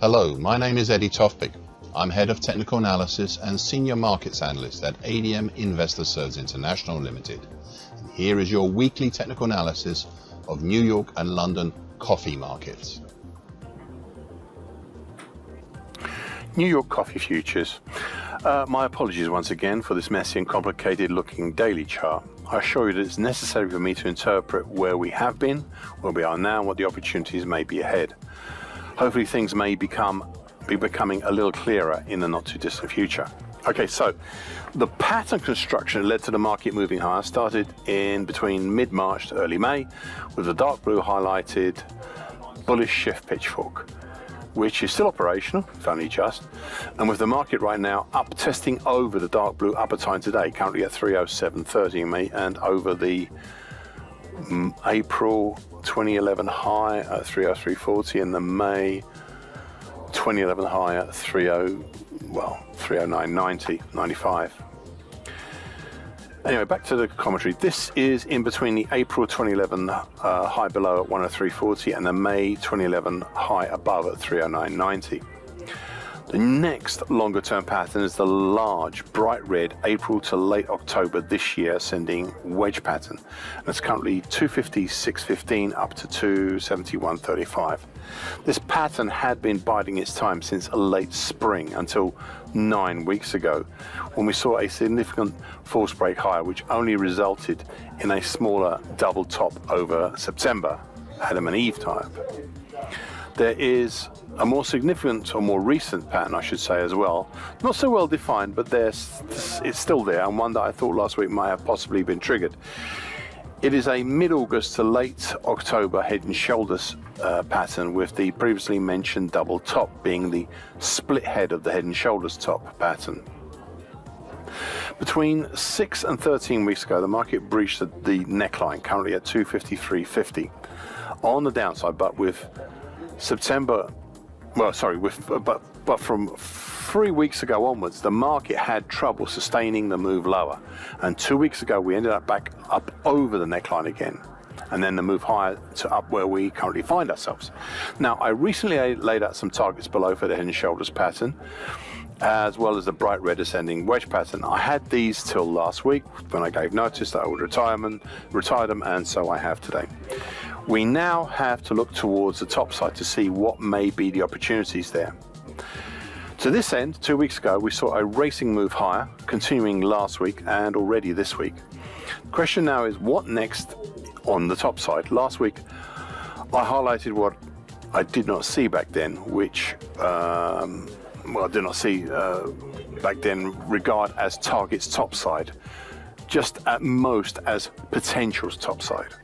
Hello, my name is Eddie Tofpik. I'm Head of Technical Analysis and Senior Markets Analyst at ADM Investor Services International Limited. And here is your weekly technical analysis of New York and London coffee markets. New York coffee futures. My apologies once again for this messy and complicated looking daily chart. I assure you that it's necessary for me to interpret where we have been, where we are now, and what the opportunities may be ahead. Hopefully things may be becoming a little clearer in the not too distant future. Okay, so the pattern construction that led to the market moving higher started in between mid-March to early May with the dark blue highlighted bullish shift pitchfork, which is still operational, if only just, and with the market right now up testing over the dark blue upper time today, currently at 307.30 in May, and over the April 2011 high at 303.40 and the May 2011 high at 309.95. Anyway, back to the commentary. This is in between the April 2011 high below at 103.40 and the May 2011 high above at 309.90. The next longer term pattern is the large bright red April to late October this year ascending wedge pattern. And it's currently 250.615 up to 271.35. This pattern had been biding its time since late spring until 9 weeks ago, when we saw a significant false break higher, which only resulted in a smaller double top over September, Adam and Eve type. There is a more significant or more recent pattern, I should say, as well. Not so well defined, but it's still there, and one that I thought last week might have possibly been triggered. It is a mid-August to late October head and shoulders pattern, with the previously mentioned double top being the split head of the head and shoulders top pattern. Between 6 and 13 weeks ago, the market breached the neckline, currently at 253.50 on the downside, but with but from 3 weeks ago onwards, the market had trouble sustaining the move lower. And 2 weeks ago, we ended up back up over the neckline again, and then the move higher to up where we currently find ourselves. Now, I recently laid out some targets below for the head and shoulders pattern, as well as the bright red ascending wedge pattern. I had these till last week when I gave notice that I would retire them, and so I have today. We now have to look towards the top side to see what may be the opportunities there. To this end, 2 weeks ago, we saw a racing move higher, continuing last week and already this week. The question now is, what next on the top side? Last week, I highlighted what I did not see back then, which, I did not see back then regard as targets topside, just at most as potentials topside.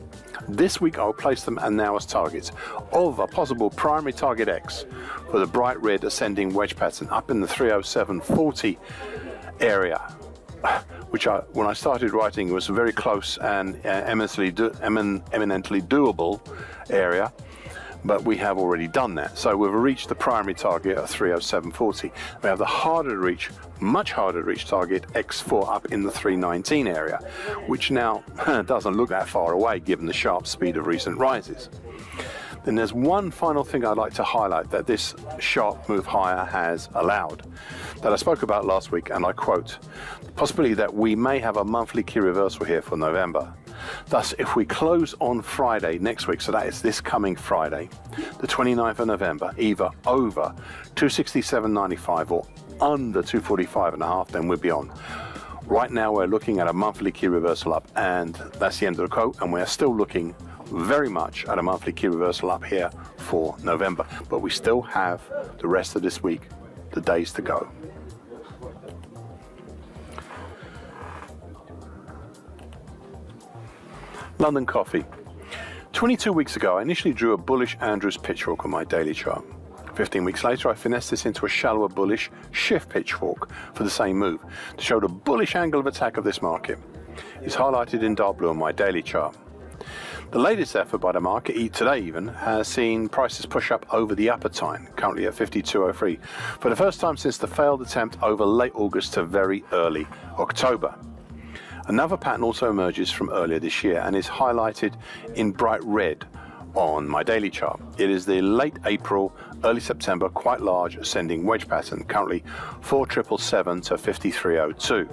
This week I'll place them and now as targets of a possible primary target X for the bright red ascending wedge pattern up in the 307.40 area, which when I started writing was a very close and eminently doable area, but we have already done that. So we've reached the primary target of 307.40. We have the harder to reach, much harder to reach target X4 up in the 319 area, which now doesn't look that far away given the sharp speed of recent rises. Then there's one final thing I'd like to highlight that this sharp move higher has allowed, that I spoke about last week, and I quote, the possibility that we may have a monthly key reversal here for November. Thus, if we close on Friday next week, so that is this coming Friday, the 29th of November, either over 267.95 or under 245.5, then we'll be on. Right now, we're looking at a monthly key reversal up, and that's the end of the quote, and we're still looking very much at a monthly key reversal up here for November, but we still have the rest of this week the days to go. London coffee. 22 weeks ago, I initially drew a bullish Andrews pitchfork on my daily chart. 15 weeks later, I finessed this into a shallower bullish shift pitchfork for the same move to show the bullish angle of attack of this market. It's highlighted in dark blue on my daily chart. The latest effort by the market, today even, has seen prices push up over the upper time, currently at 52.03, for the first time since the failed attempt over late August to very early October. Another pattern also emerges from earlier this year and is highlighted in bright red on my daily chart. It is the late April, early September, quite large ascending wedge pattern, currently 4777 to 5302.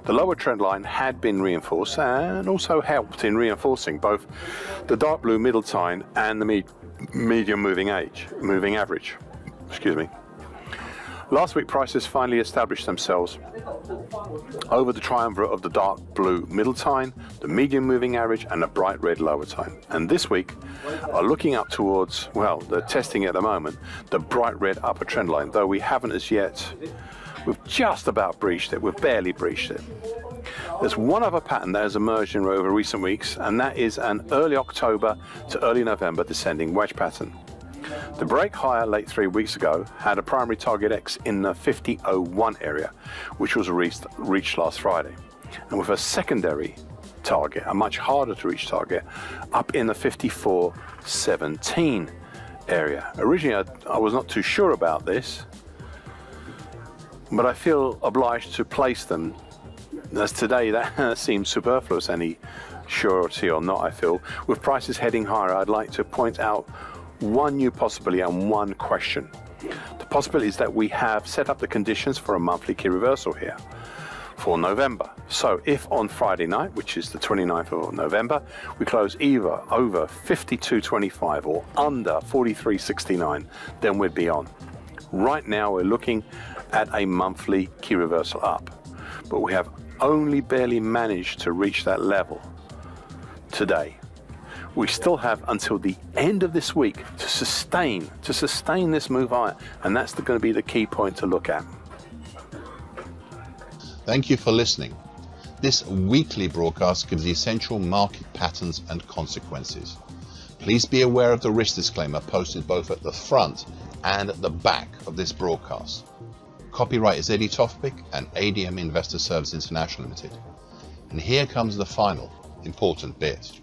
The lower trend line had been reinforced and also helped in reinforcing both the dark blue middle time and the medium moving average. Last week, prices finally established themselves over the triumvirate of the dark blue middle time, the medium moving average, and the bright red lower time. And this week are looking up towards, well, they're testing at the moment, the bright red upper trend line, though we haven't as yet. We've just about breached it. We've barely breached it. There's one other pattern that has emerged in over recent weeks, and that is an early October to early November descending wedge pattern. The break higher late 3 weeks ago had a primary target X in the 50.01 area, which was reached last Friday, and with a secondary target, a much harder to reach target, up in the 54.17 area. Originally, I was not too sure about this, but I feel obliged to place them, as today that seems superfluous, any surety or not, I feel. With prices heading higher, I'd like to point out one new possibility and one question. The possibility is that we have set up the conditions for a monthly key reversal here for November. So if on Friday night, which is the 29th of November, we close either over 52.25 or under 43.69, then we'd be on. Right now we're looking at a monthly key reversal up, but we have only barely managed to reach that level today. We still have until the end of this week to sustain this move higher, and that's going to be the key point to look at. Thank you for listening. This weekly broadcast gives the essential market patterns and consequences. Please be aware of the risk disclaimer posted both at the front and at the back of this broadcast. Copyright is Eddie Tofpik and ADM Investor Service International Limited. And here comes the final important bit.